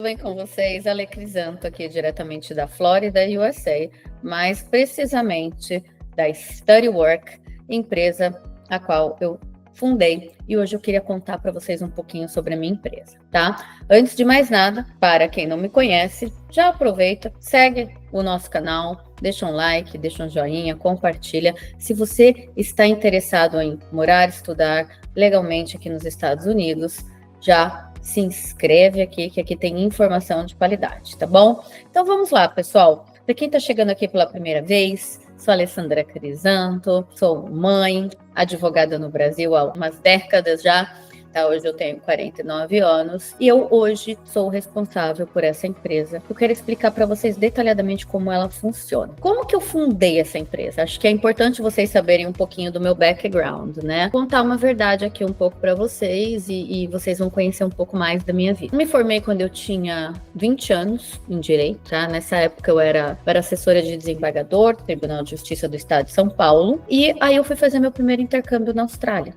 Tudo bem com vocês? Ale Crisanto aqui diretamente da Flórida, USA, mais precisamente da StudyWork, empresa a qual eu fundei, e hoje eu queria contar para vocês um pouquinho sobre a minha empresa, tá? Antes de mais nada, para quem não me conhece, já aproveita, segue o nosso canal, deixa um like, deixa um joinha, compartilha. Se você está interessado em morar, estudar legalmente aqui nos Estados Unidos, já se inscreve aqui, que aqui tem informação de qualidade, tá bom? Então vamos lá, pessoal. Para quem está chegando aqui pela primeira vez, sou Alessandra Crisanto, sou mãe, advogada no Brasil há umas décadas já. Tá, hoje eu tenho 49 anos e eu hoje sou responsável por essa empresa. Eu quero explicar para vocês detalhadamente como ela funciona. Como que eu fundei essa empresa? Acho que é importante vocês saberem um pouquinho do meu background, né? Contar uma verdade aqui um pouco para vocês e vocês vão conhecer um pouco mais da minha vida. Me formei quando eu tinha 20 anos em Direito, tá? Nessa época eu era assessora de desembargador, Tribunal de Justiça do Estado de São Paulo, e aí eu fui fazer meu primeiro intercâmbio na Austrália.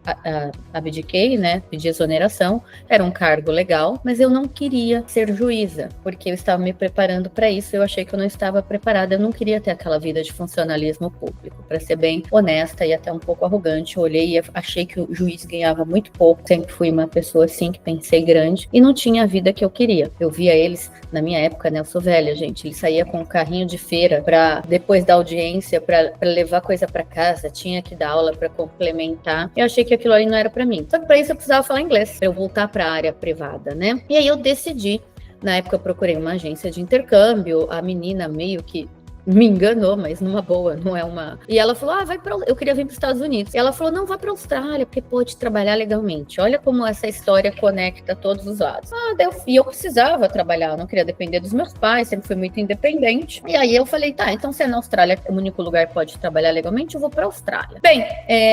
Abdiquei, né? De exoneração, era um cargo legal, mas eu não queria ser juíza, porque eu estava me preparando para isso, eu achei que eu não estava preparada, eu não queria ter aquela vida de funcionalismo público, para ser bem honesta e até um pouco arrogante. Eu olhei e achei que o juiz ganhava muito pouco, sempre fui uma pessoa assim, que pensei grande, e não tinha a vida que eu queria. Eu via eles, na minha época, né, eu sou velha, gente, ele saía com um carrinho de feira para depois da audiência, para levar coisa para casa, tinha que dar aula para complementar. Eu achei que aquilo ali não era para mim. Só que para isso eu precisava falar inglês, para eu voltar para a área privada, né? E aí eu decidi, na época eu procurei uma agência de intercâmbio, a menina meio que me enganou, mas numa boa, não é uma... E ela falou, vai para... Eu queria vir para os Estados Unidos. E ela falou, não, vá para a Austrália, porque pode trabalhar legalmente. Olha como essa história conecta todos os lados. E eu precisava trabalhar, eu não queria depender dos meus pais, sempre fui muito independente. E aí eu falei, tá, então se é na Austrália o único lugar que pode trabalhar legalmente, eu vou para a Austrália. Bem,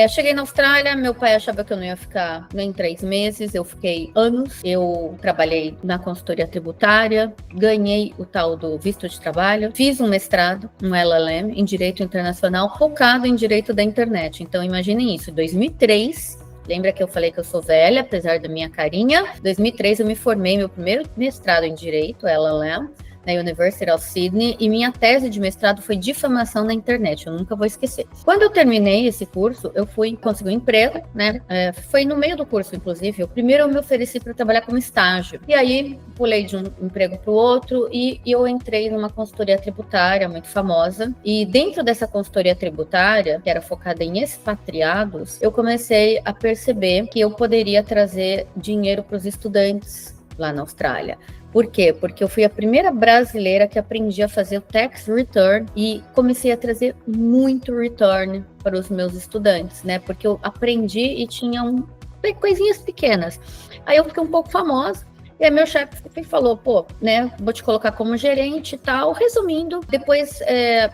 cheguei na Austrália, meu pai achava que eu não ia ficar nem 3 meses, eu fiquei anos. Eu trabalhei na consultoria tributária, ganhei o tal do visto de trabalho, fiz um mestrado, um LLM em Direito Internacional, focado em Direito da Internet. Então, imaginem isso, em 2003, lembra que eu falei que eu sou velha, apesar da minha carinha? Em 2003, eu me formei, meu primeiro mestrado em Direito, LLM, na University of Sydney, e minha tese de mestrado foi difamação na internet, eu nunca vou esquecer. Quando eu terminei esse curso, eu fui conseguir um emprego, né? Foi no meio do curso, inclusive. Primeiro eu me ofereci para trabalhar como estágio, e aí pulei de um emprego para o outro, e eu entrei numa consultoria tributária muito famosa, e dentro dessa consultoria tributária, que era focada em expatriados, eu comecei a perceber que eu poderia trazer dinheiro para os estudantes lá na Austrália. Por quê? Porque eu fui a primeira brasileira que aprendi a fazer o tax return e comecei a trazer muito return para os meus estudantes, né? Porque eu aprendi e tinha coisinhas pequenas. Aí eu fiquei um pouco famosa. E aí meu chefe falou, né, vou te colocar como gerente e tal. Resumindo, depois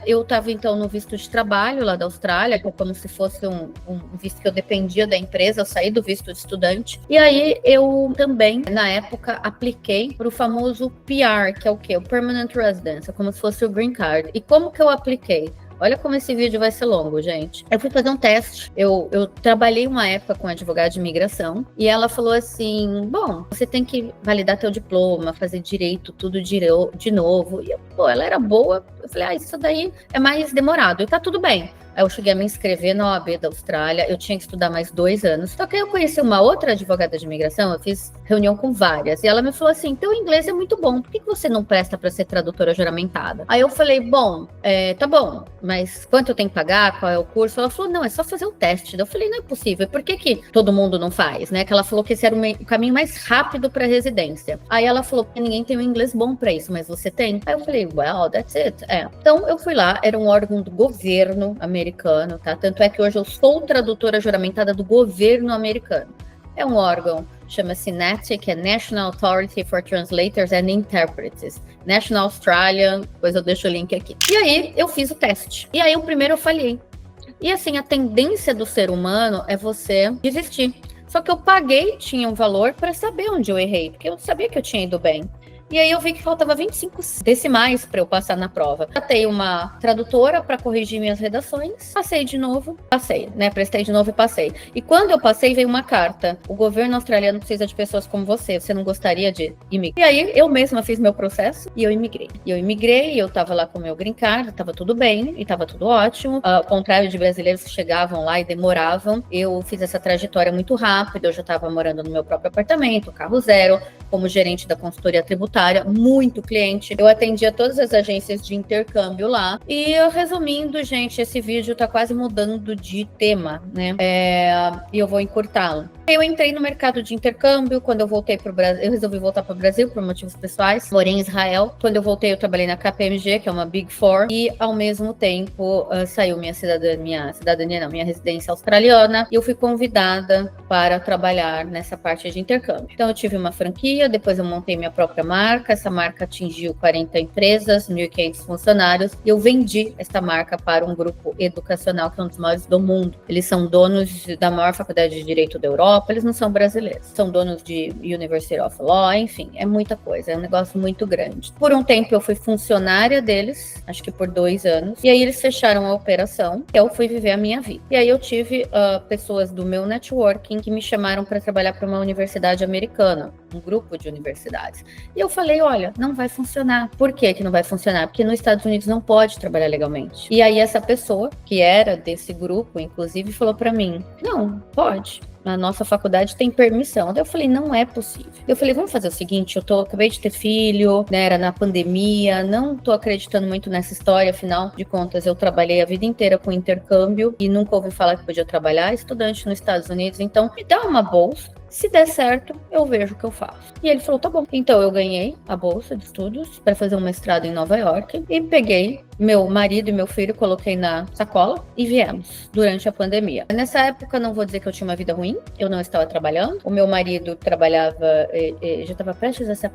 eu estava então no visto de trabalho lá da Austrália, que é como se fosse um visto que eu dependia da empresa, eu saí do visto de estudante. E aí eu também, na época, apliquei para o famoso PR, que é o quê? O Permanent Residence, como se fosse o Green Card. E como que eu apliquei? Olha como esse vídeo vai ser longo, gente. Eu fui fazer um teste. Eu trabalhei uma época com advogada de imigração e ela falou assim, bom, você tem que validar teu diploma, fazer direito, tudo de novo. E ela era boa. Eu falei, isso daí é mais demorado e tá tudo bem. Aí eu cheguei a me inscrever na OAB da Austrália, eu tinha que estudar mais 2 anos. Só que aí eu conheci uma outra advogada de imigração, eu fiz reunião com várias, e ela me falou assim, teu inglês é muito bom, por que você não presta para ser tradutora juramentada? Aí eu falei, bom, tá bom, mas quanto eu tenho que pagar, qual é o curso? Ela falou, não, é só fazer o teste. Eu falei, não é possível, por que todo mundo não faz, né? Que ela falou que esse era o caminho mais rápido para residência. Aí ela falou que ninguém tem um inglês bom para isso, mas você tem? Aí eu falei, well, that's it. Então eu fui lá, era um órgão do governo americano, tá? Tanto é que hoje eu sou tradutora juramentada do governo americano. É um órgão, chama-se NATI, que é National Authority for Translators and Interpreters. National Australian, depois eu deixo o link aqui. E aí eu fiz o teste. E aí o primeiro eu falhei. E assim, a tendência do ser humano é você desistir. Só que eu paguei, tinha um valor para saber onde eu errei, porque eu sabia que eu tinha ido bem. E aí eu vi que faltava 25 decimais para eu passar na prova. Tratei uma tradutora para corrigir minhas redações, passei de novo, passei, né? Prestei de novo e passei. E quando eu passei, veio uma carta: o governo australiano precisa de pessoas como você não gostaria de imigrar? E aí eu mesma fiz meu processo e eu imigrei. Eu tava lá com o meu green card, tava tudo bem e tava tudo ótimo. Ao contrário de brasileiros que chegavam lá e demoravam, eu fiz essa trajetória muito rápida. Eu já tava morando no meu próprio apartamento, carro zero, como gerente da consultoria tributária, muito cliente. Eu atendia todas as agências de intercâmbio lá. E resumindo, gente, esse vídeo tá quase mudando de tema, né? E eu vou encurtá-lo. Eu entrei no mercado de intercâmbio. Quando eu voltei para o Brasil, eu resolvi voltar para o Brasil por motivos pessoais. Morei em Israel. Quando eu voltei, eu trabalhei na KPMG, que é uma Big Four, e ao mesmo tempo saiu minha residência australiana, e eu fui convidada para trabalhar nessa parte de intercâmbio. Então eu tive uma franquia, depois eu montei minha própria marca. Essa marca atingiu 40 empresas, 1.500 funcionários, e eu vendi essa marca para um grupo educacional que é um dos maiores do mundo. Eles são donos da maior faculdade de direito da Europa. Eles não são brasileiros, são donos de University of Law, enfim, é muita coisa, é um negócio muito grande. Por um tempo eu fui funcionária deles, acho que por 2 anos, e aí eles fecharam a operação, e eu fui viver a minha vida. E aí eu tive pessoas do meu networking que me chamaram para trabalhar para uma universidade americana, um grupo de universidades. E eu falei, olha, não vai funcionar. Por que que não vai funcionar? Porque nos Estados Unidos não pode trabalhar legalmente. E aí essa pessoa, que era desse grupo, inclusive, falou para mim, não, pode. A nossa faculdade tem permissão. Daí eu falei, não é possível. Eu falei, vamos fazer o seguinte, acabei de ter filho, né, era na pandemia, não tô acreditando muito nessa história, afinal de contas, eu trabalhei a vida inteira com intercâmbio e nunca ouvi falar que podia trabalhar estudante nos Estados Unidos, então me dá uma bolsa. Se der certo, eu vejo o que eu faço. E ele falou, tá bom. Então eu ganhei a bolsa de estudos para fazer um mestrado em Nova York e peguei meu marido e meu filho, coloquei na sacola e viemos durante a pandemia. Nessa época, não vou dizer que eu tinha uma vida ruim, eu não estava trabalhando. O meu marido trabalhava, já estava prestes a se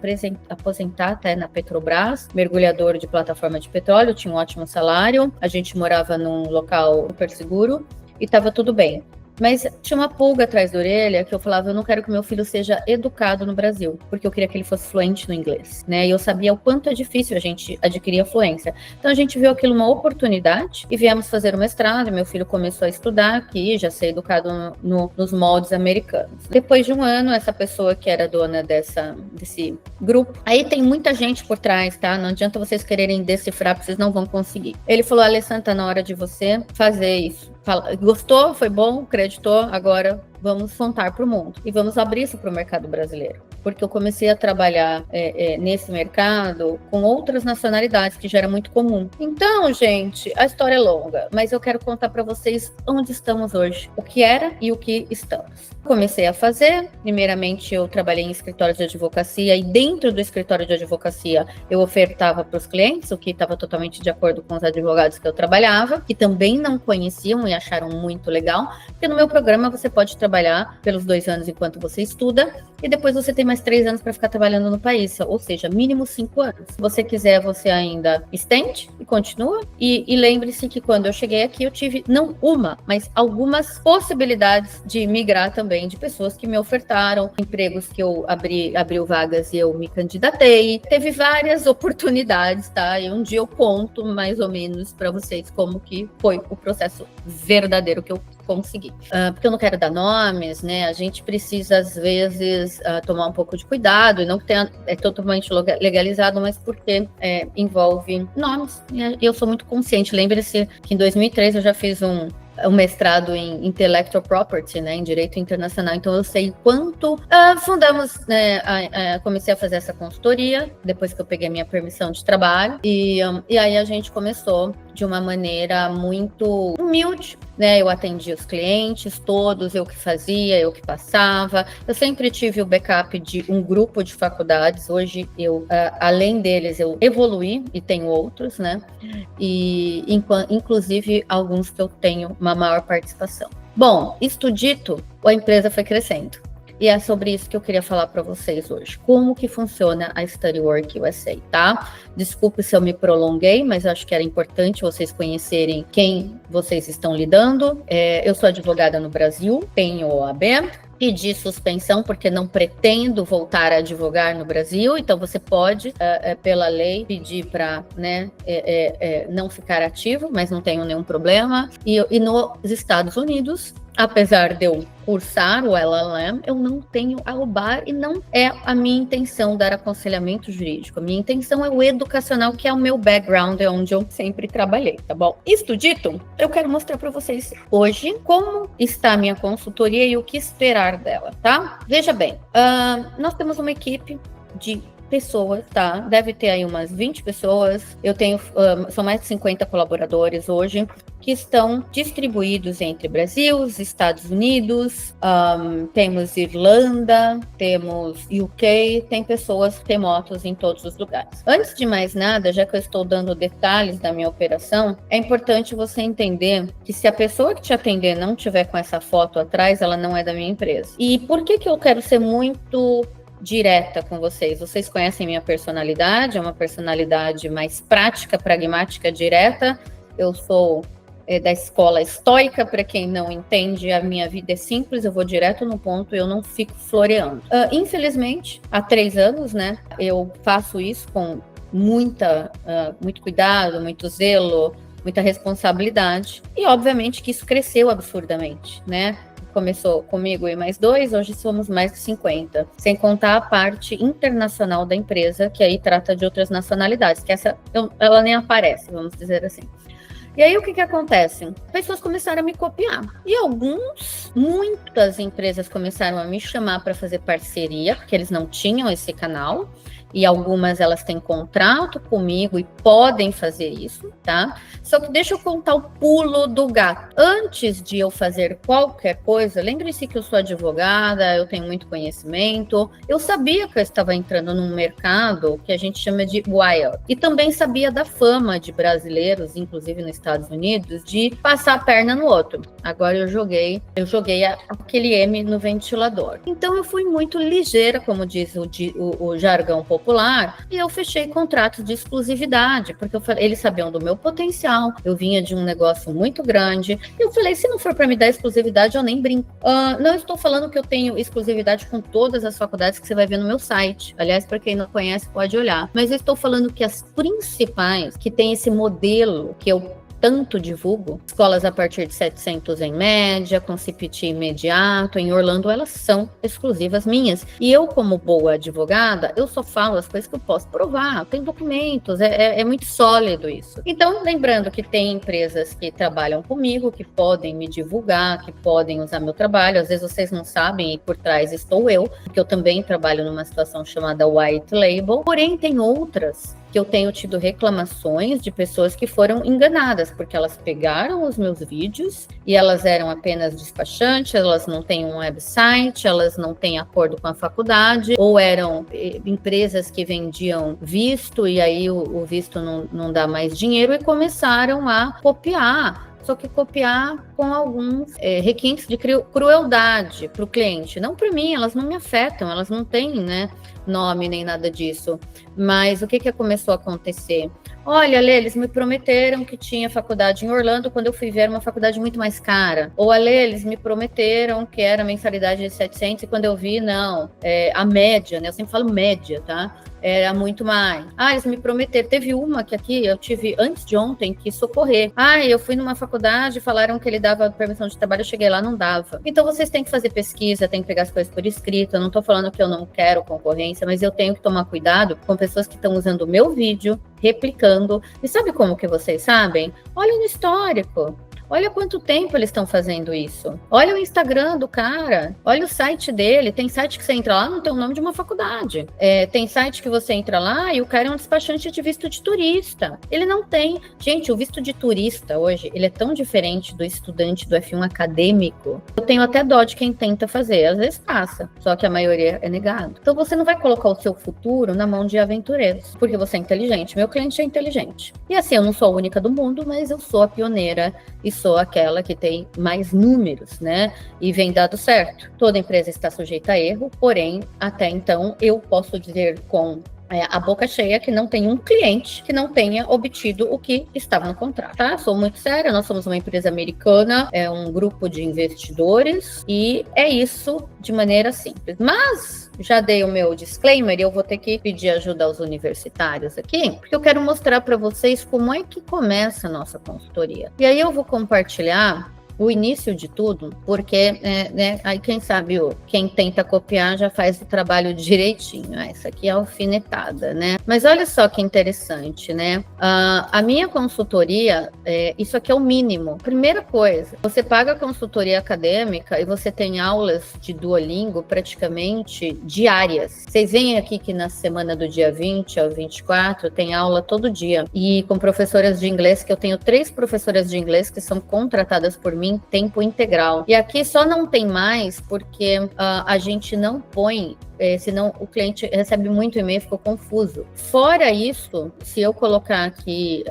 aposentar até na Petrobras, mergulhador de plataforma de petróleo, tinha um ótimo salário. A gente morava num local super seguro e estava tudo bem. Mas tinha uma pulga atrás da orelha que eu falava, eu não quero que meu filho seja educado no Brasil, porque eu queria que ele fosse fluente no inglês, né? E eu sabia o quanto é difícil a gente adquirir a fluência. Então a gente viu aquilo uma oportunidade e viemos fazer o mestrado. Meu filho começou a estudar aqui, já ser educado nos moldes americanos. Depois de um ano, essa pessoa que era dona desse grupo, aí tem muita gente por trás, tá? Não adianta vocês quererem decifrar, porque vocês não vão conseguir. Ele falou, Alessandra, tá na hora de você fazer isso. Gostou, foi bom, acreditou, agora vamos contar para o mundo e vamos abrir isso para o mercado brasileiro. Porque eu comecei a trabalhar nesse mercado com outras nacionalidades, que já era muito comum. Então, gente, a história é longa, mas eu quero contar para vocês onde estamos hoje, o que era e o que estamos. Comecei a fazer, primeiramente eu trabalhei em escritório de advocacia e dentro do escritório de advocacia eu ofertava para os clientes, o que estava totalmente de acordo com os advogados que eu trabalhava, que também não conheciam e acharam muito legal, porque no meu programa você pode trabalhar pelos 2 anos enquanto você estuda e depois você tem mais 3 anos para ficar trabalhando no país, ou seja, mínimo 5 anos. Se você quiser, você ainda estende e continua. E lembre-se que quando eu cheguei aqui, eu tive não uma, mas algumas possibilidades de migrar também, de pessoas que me ofertaram empregos que eu abriu vagas e eu me candidatei. Teve várias oportunidades, tá? E um dia eu conto mais ou menos para vocês como que foi o processo verdadeiro que eu consegui. Porque eu não quero dar nomes, né? A gente precisa, às vezes, tomar um pouco de cuidado e não que é totalmente legalizado, mas porque envolve nomes. E eu sou muito consciente. Lembre-se que em 2003 eu já fiz um mestrado em Intellectual Property, né, em Direito Internacional, então eu sei quanto fundamos, né, comecei a fazer essa consultoria, depois que eu peguei minha permissão de trabalho, e aí a gente começou de uma maneira muito humilde, né, eu atendia os clientes todos, eu que fazia, eu que passava, eu sempre tive o backup de um grupo de faculdades, hoje eu, além deles, eu evoluí e tenho outros, né, e inclusive alguns que eu tenho uma maior participação. Bom, isto dito, a empresa foi crescendo. E é sobre isso que eu queria falar para vocês hoje. Como que funciona a StudyWork USA, tá? Desculpe se eu me prolonguei, mas acho que era importante vocês conhecerem quem vocês estão lidando. Eu sou advogada no Brasil, tenho OAB, pedir suspensão, porque não pretendo voltar a advogar no Brasil. Então, você pode, pela lei, pedir para, né, não ficar ativo, mas não tenho nenhum problema. E nos Estados Unidos, apesar de eu cursar o LLM, eu não tenho a bar e não é a minha intenção dar aconselhamento jurídico. A minha intenção é o educacional, que é o meu background, é onde eu sempre trabalhei, tá bom? Isto dito, eu quero mostrar para vocês hoje como está a minha consultoria e o que esperar dela, tá? Veja bem, nós temos uma equipe de pessoas, tá? Deve ter aí umas 20 pessoas. Eu tenho, são mais de 50 colaboradores hoje, que estão distribuídos entre Brasil, os Estados Unidos, temos Irlanda, temos UK, tem pessoas remotas em todos os lugares. Antes de mais nada, já que eu estou dando detalhes da minha operação, é importante você entender que se a pessoa que te atender não tiver com essa foto atrás, ela não é da minha empresa. E por que eu quero ser muito direta com vocês? Vocês conhecem minha personalidade, é uma personalidade mais prática, pragmática, direta. Eu sou da escola estoica. Para quem não entende, a minha vida é simples, eu vou direto no ponto, eu não fico floreando. Infelizmente, há 3 anos, né, eu faço isso com muito cuidado, muito zelo, muita responsabilidade, e obviamente que isso cresceu absurdamente, né? Começou comigo e mais 2, hoje somos mais de 50, sem contar a parte internacional da empresa, que aí trata de outras nacionalidades, que ela nem aparece, vamos dizer assim. E aí o que acontece? Pessoas começaram a me copiar. E muitas empresas começaram a me chamar para fazer parceria, porque eles não tinham esse canal. E algumas elas têm contrato comigo e podem fazer isso, tá? Só que deixa eu contar o pulo do gato. Antes de eu fazer qualquer coisa, lembre-se que eu sou advogada, eu tenho muito conhecimento, eu sabia que eu estava entrando num mercado que a gente chama de wild. E também sabia da fama de brasileiros, inclusive nos Estados Unidos, de passar a perna no outro. Agora eu joguei aquele M no ventilador. Então eu fui muito ligeira, como diz o jargão popular, e eu fechei contratos de exclusividade, porque eles sabiam do meu potencial, eu vinha de um negócio muito grande, e eu falei, se não for para me dar exclusividade, eu nem brinco. Não estou falando que eu tenho exclusividade com todas as faculdades que você vai ver no meu site, aliás, para quem não conhece, pode olhar, mas eu estou falando que as principais, que tem esse modelo que eu tanto divulgo, escolas a partir de 700 em média, com CPT imediato, em Orlando, elas são exclusivas minhas. E eu, como boa advogada, eu só falo as coisas que eu posso provar, tem documentos, é muito sólido isso. Então, lembrando que tem empresas que trabalham comigo, que podem me divulgar, que podem usar meu trabalho, às vezes vocês não sabem, e por trás estou eu, porque eu também trabalho numa situação chamada white label, porém tem outras que eu tenho tido reclamações de pessoas que foram enganadas, porque elas pegaram os meus vídeos e elas eram apenas despachantes, elas não têm um website, elas não têm acordo com a faculdade, ou eram empresas que vendiam visto e aí o visto não dá mais dinheiro, e começaram a copiar. Só que copiar com alguns requintes de crueldade para o cliente. Não para mim, elas não me afetam, elas não têm, né, nome nem nada disso. Mas o que começou a acontecer? Olha, Lê, eles me prometeram que tinha faculdade em Orlando, quando eu fui ver era uma faculdade muito mais cara. Ou, Lê, eles me prometeram que era mensalidade de 700 e quando eu vi, não, a média, né? Eu sempre falo média, tá? Era muito mais. Eles me prometeram. Teve uma que aqui eu tive antes de ontem que socorrer. Eu fui numa faculdade, falaram que ele dava permissão de trabalho, eu cheguei lá, não dava. Então vocês têm que fazer pesquisa, têm que pegar as coisas por escrito. Eu não tô falando que eu não quero concorrência, mas eu tenho que tomar cuidado com pessoas que estão usando o meu vídeo, replicando. E sabe como que vocês sabem? Olha no histórico. Olha quanto tempo eles estão fazendo isso. Olha o Instagram do cara. Olha o site dele. Tem site que você entra lá, não tem o nome de uma faculdade. Tem site que você entra lá e o cara é um despachante de visto de turista. Ele não tem. Gente, o visto de turista hoje, ele é tão diferente do estudante do F1 acadêmico. Eu tenho até dó de quem tenta fazer. Às vezes passa, só que a maioria é negado. Então você não vai colocar o seu futuro na mão de aventureiros, porque você é inteligente. Meu cliente é inteligente. E assim, eu não sou a única do mundo, mas eu sou a pioneira e sou aquela que tem mais números, né? E vem dado certo. Toda empresa está sujeita a erro, porém, até então, eu posso dizer com a boca cheia que não tem um cliente que não tenha obtido o que estava no contrato, tá? Sou muito séria, nós somos uma empresa americana, é um grupo de investidores e é isso de maneira simples. Mas já dei o meu disclaimer e eu vou ter que pedir ajuda aos universitários aqui, porque eu quero mostrar para vocês como é que começa a nossa consultoria. E aí eu vou compartilhar o início de tudo, porque, aí quem sabe, quem tenta copiar já faz o trabalho direitinho. Isso aqui é alfinetada, né? Mas olha só que interessante, né? A minha consultoria, isso aqui é o mínimo. Primeira coisa, você paga a consultoria acadêmica e você tem aulas de Duolingo praticamente diárias. Vocês veem aqui que na semana do dia 20 ao 24 tem aula todo dia. E com professoras de inglês, que eu tenho 3 professoras de inglês que são contratadas por mim tempo integral. E aqui só não tem mais porque a gente não põe, senão o cliente recebe muito e-mail e ficou confuso. Fora isso, se eu colocar aqui,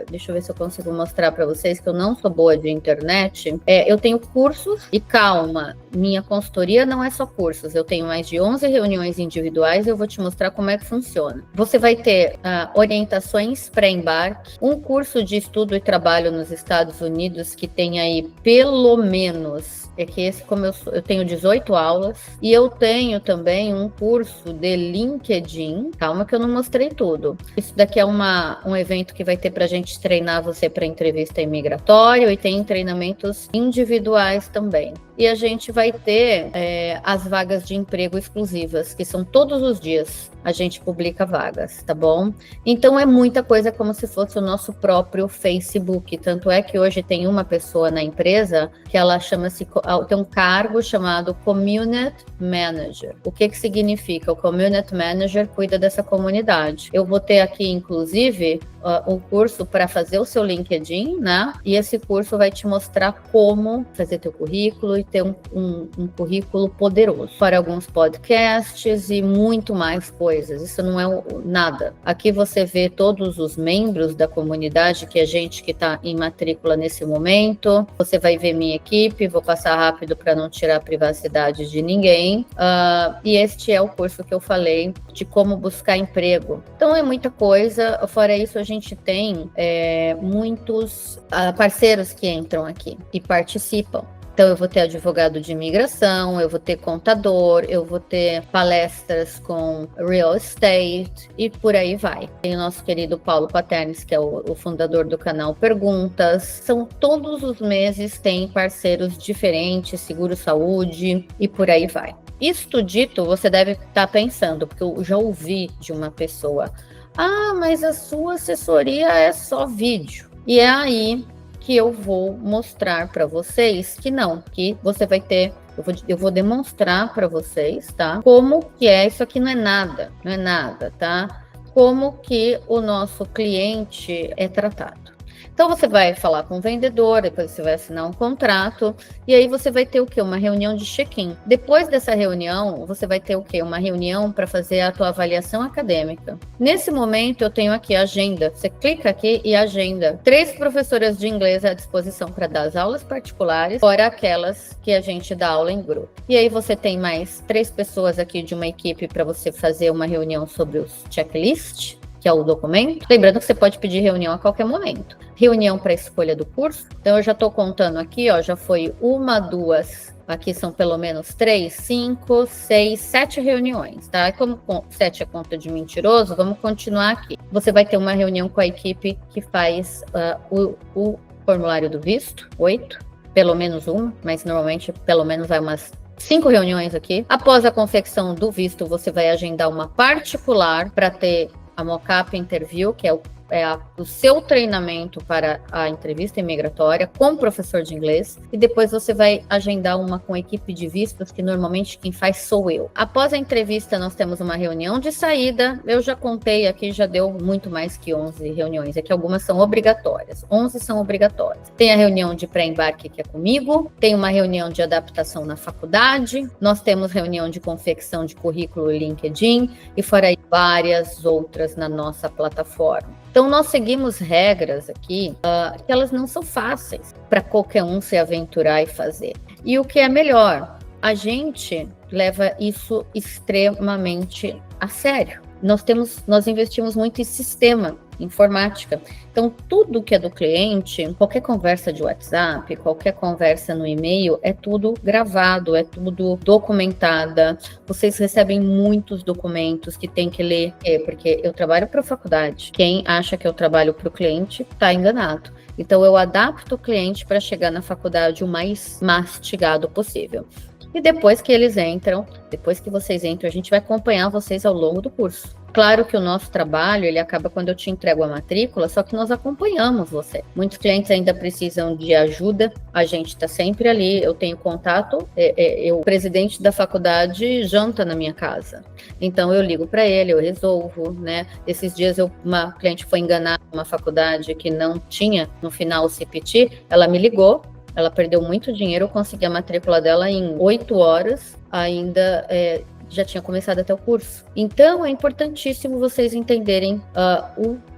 deixa eu ver se eu consigo mostrar para vocês que eu não sou boa de internet, eu tenho cursos e calma, minha consultoria não é só cursos, eu tenho mais de 11 reuniões individuais e eu vou te mostrar como é que funciona. Você vai ter orientações pré-embarque, um curso de estudo e trabalho nos Estados Unidos que tem aí pelo menos, que esse, como eu tenho 18 aulas, e eu tenho também um curso de LinkedIn, calma que eu não mostrei tudo. Isso daqui é um evento que vai ter pra gente treinar você para entrevista imigratória e tem treinamentos individuais também. E a gente vai ter as vagas de emprego exclusivas, que são todos os dias a gente publica vagas, tá bom? Então é muita coisa, como se fosse o nosso próprio Facebook. Tanto é que hoje tem uma pessoa na empresa que ela tem um cargo chamado Community Manager. O que significa? O Community Manager cuida dessa comunidade. Eu vou ter aqui, inclusive, um curso para fazer o seu LinkedIn, né? E esse curso vai te mostrar como fazer teu currículo e ter um currículo poderoso para alguns podcasts e muito mais coisas. Isso não é nada. Aqui você vê todos os membros da comunidade, que é gente que está em matrícula nesse momento. Você vai ver minha equipe, vou passar rápido para não tirar a privacidade de ninguém. E este é o curso que eu falei de como buscar emprego. Então é muita coisa. Fora isso, a gente tem muitos parceiros que entram aqui e participam. Então, eu vou ter advogado de imigração, eu vou ter contador, eu vou ter palestras com real estate e por aí vai. Tem o nosso querido Paulo Paternes, que é o fundador do canal Perguntas. São todos os meses, tem parceiros diferentes, seguro saúde e por aí vai. Isto dito, você deve estar pensando, porque eu já ouvi de uma pessoa, mas a sua assessoria é só vídeo. E é aí que eu vou mostrar para vocês que não, que você vai ter, eu vou demonstrar para vocês, tá? Como que isso aqui não é nada, tá? Como que o nosso cliente é tratado. Então, você vai falar com o vendedor, depois você vai assinar um contrato, e aí você vai ter o quê? Uma reunião de check-in. Depois dessa reunião, você vai ter o quê? Uma reunião para fazer a tua avaliação acadêmica. Nesse momento, eu tenho aqui a agenda. Você clica aqui e agenda. 3 professoras de inglês à disposição para dar as aulas particulares, fora aquelas que a gente dá aula em grupo. E aí você tem mais 3 pessoas aqui de uma equipe para você fazer uma reunião sobre os checklists, que é o documento. Lembrando que você pode pedir reunião a qualquer momento. Reunião para escolha do curso. Então, eu já estou contando aqui, já foi 1, 2, aqui são pelo menos 3, 5, 6, 7 reuniões, tá? E como 7 é conta de mentiroso, vamos continuar aqui. Você vai ter uma reunião com a equipe que faz o formulário do visto, 8, pelo menos 1, mas normalmente pelo menos vai umas 5 reuniões aqui. Após a confecção do visto, você vai agendar uma particular para ter a mock-up interview, que é o seu treinamento para a entrevista imigratória com o professor de inglês, e depois você vai agendar uma com a equipe de vistos, que normalmente quem faz sou eu. Após a entrevista, nós temos uma reunião de saída. Eu já contei aqui, já deu muito mais que 11 reuniões, é que algumas são obrigatórias, 11 são obrigatórias. Tem a reunião de pré-embarque, que é comigo, tem uma reunião de adaptação na faculdade, nós temos reunião de confecção de currículo e LinkedIn, e fora aí várias outras na nossa plataforma. Então, nós seguimos regras aqui que elas não são fáceis para qualquer um se aventurar e fazer. E o que é melhor, a gente leva isso extremamente a sério, nós investimos muito em sistema, informática. Então, tudo que é do cliente, qualquer conversa de WhatsApp, qualquer conversa no e-mail, é tudo gravado, é tudo documentada. Vocês recebem muitos documentos que tem que ler, porque eu trabalho para a faculdade. Quem acha que eu trabalho para o cliente está enganado. Então, eu adapto o cliente para chegar na faculdade o mais mastigado possível. E depois que eles entram, depois que vocês entram, a gente vai acompanhar vocês ao longo do curso. Claro que o nosso trabalho, ele acaba quando eu te entrego a matrícula, só que nós acompanhamos você. Muitos clientes ainda precisam de ajuda, a gente está sempre ali, eu tenho contato, o presidente da faculdade janta na minha casa. Então eu ligo para ele, eu resolvo, né? Esses dias uma cliente foi enganar uma faculdade que não tinha no final o CPT, ela me ligou, ela perdeu muito dinheiro, eu consegui a matrícula dela em 8 horas, ainda já tinha começado até o curso. Então, é importantíssimo vocês entenderem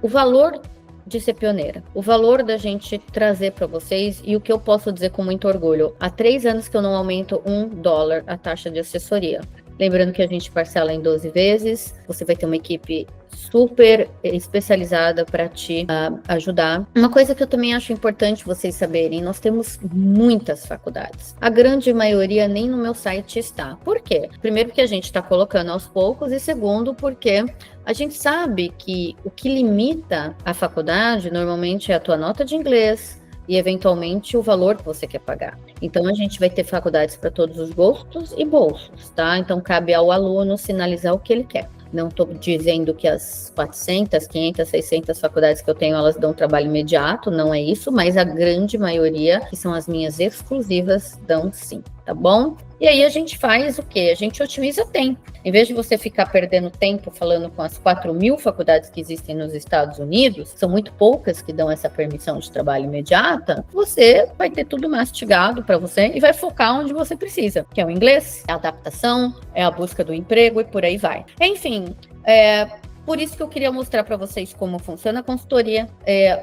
o valor de ser pioneira, o valor da gente trazer para vocês, e o que eu posso dizer com muito orgulho, há 3 anos que eu não aumento $1 a taxa de assessoria. Lembrando que a gente parcela em 12 vezes, você vai ter uma equipe super especializada para te ajudar. Uma coisa que eu também acho importante vocês saberem, nós temos muitas faculdades. A grande maioria nem no meu site está. Por quê? Primeiro, porque a gente está colocando aos poucos, e segundo, porque a gente sabe que o que limita a faculdade normalmente é a tua nota de inglês, e eventualmente o valor que você quer pagar. Então a gente vai ter faculdades para todos os gostos e bolsos, tá? Então cabe ao aluno sinalizar o que ele quer. Não estou dizendo que as 400, 500, 600 faculdades que eu tenho, elas dão trabalho imediato, não é isso, mas a grande maioria, que são as minhas exclusivas, dão sim, tá bom? E aí a gente faz o quê? A gente otimiza tempo. Em vez de você ficar perdendo tempo falando com as 4.000 faculdades que existem nos Estados Unidos, são muito poucas que dão essa permissão de trabalho imediata, você vai ter tudo mastigado para você e vai focar onde você precisa, que é o inglês, é a adaptação, é a busca do emprego e por aí vai. Enfim, por isso que eu queria mostrar para vocês como funciona a consultoria.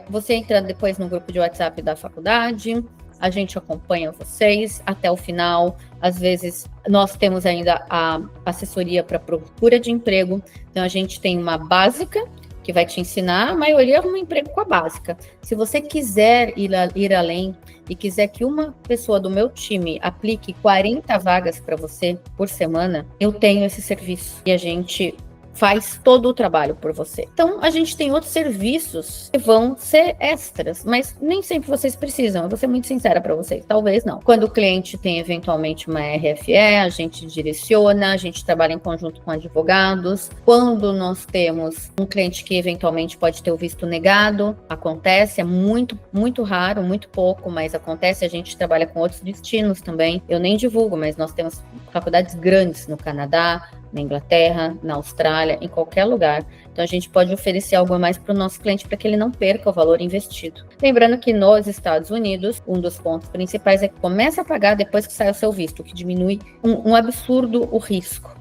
Você entra depois no grupo de WhatsApp da faculdade, a gente acompanha vocês até o final. Às vezes, nós temos ainda a assessoria para procura de emprego. Então, a gente tem uma básica, que vai te ensinar, a maioria é um emprego com a básica. Se você quiser ir além e quiser que uma pessoa do meu time aplique 40 vagas para você por semana, eu tenho esse serviço. E a gente faz todo o trabalho por você. Então, a gente tem outros serviços que vão ser extras, mas nem sempre vocês precisam. Eu vou ser muito sincera para vocês, talvez não. Quando o cliente tem eventualmente uma RFE, a gente direciona, a gente trabalha em conjunto com advogados. Quando nós temos um cliente que eventualmente pode ter o visto negado, acontece, é muito, muito raro, muito pouco, mas acontece. A gente trabalha com outros destinos também. Eu nem divulgo, mas nós temos faculdades grandes no Canadá, na Inglaterra, na Austrália, em qualquer lugar. Então, a gente pode oferecer algo a mais para o nosso cliente para que ele não perca o valor investido. Lembrando que nos Estados Unidos, um dos pontos principais é que começa a pagar depois que sai o seu visto, o que diminui um absurdo o risco.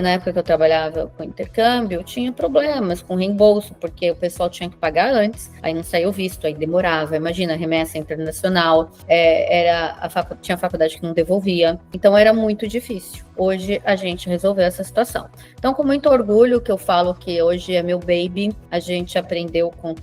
Na época que eu trabalhava com intercâmbio, eu tinha problemas com reembolso, porque o pessoal tinha que pagar antes, aí não saiu o visto, aí demorava. Imagina, remessa internacional, tinha faculdade que não devolvia, então era muito difícil. Hoje a gente resolveu essa situação. Então, com muito orgulho que eu falo que hoje é meu baby, a gente aprendeu com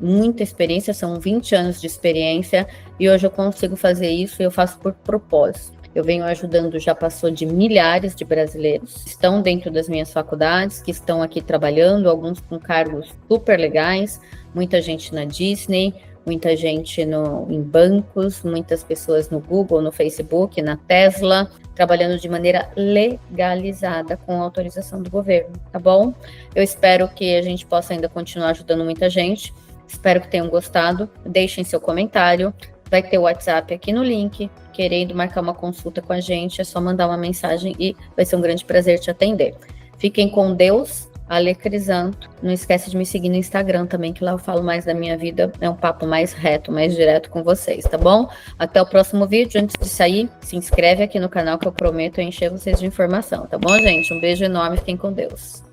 muita experiência, são 20 anos de experiência, e hoje eu consigo fazer isso e eu faço por propósito. Eu venho ajudando, já passou de milhares de brasileiros, que estão dentro das minhas faculdades, que estão aqui trabalhando, alguns com cargos super legais, muita gente na Disney, muita gente em bancos, muitas pessoas no Google, no Facebook, na Tesla, trabalhando de maneira legalizada com autorização do governo, tá bom? Eu espero que a gente possa ainda continuar ajudando muita gente, espero que tenham gostado, deixem seu comentário, vai ter o WhatsApp aqui no link, querendo marcar uma consulta com a gente, é só mandar uma mensagem e vai ser um grande prazer te atender. Fiquem com Deus. Ale Crisanto. Não esquece de me seguir no Instagram também, que lá eu falo mais da minha vida. É um papo mais reto, mais direto com vocês, tá bom? Até o próximo vídeo. Antes de sair, se inscreve aqui no canal que eu prometo encher vocês de informação, tá bom, gente? Um beijo enorme. Fiquem com Deus.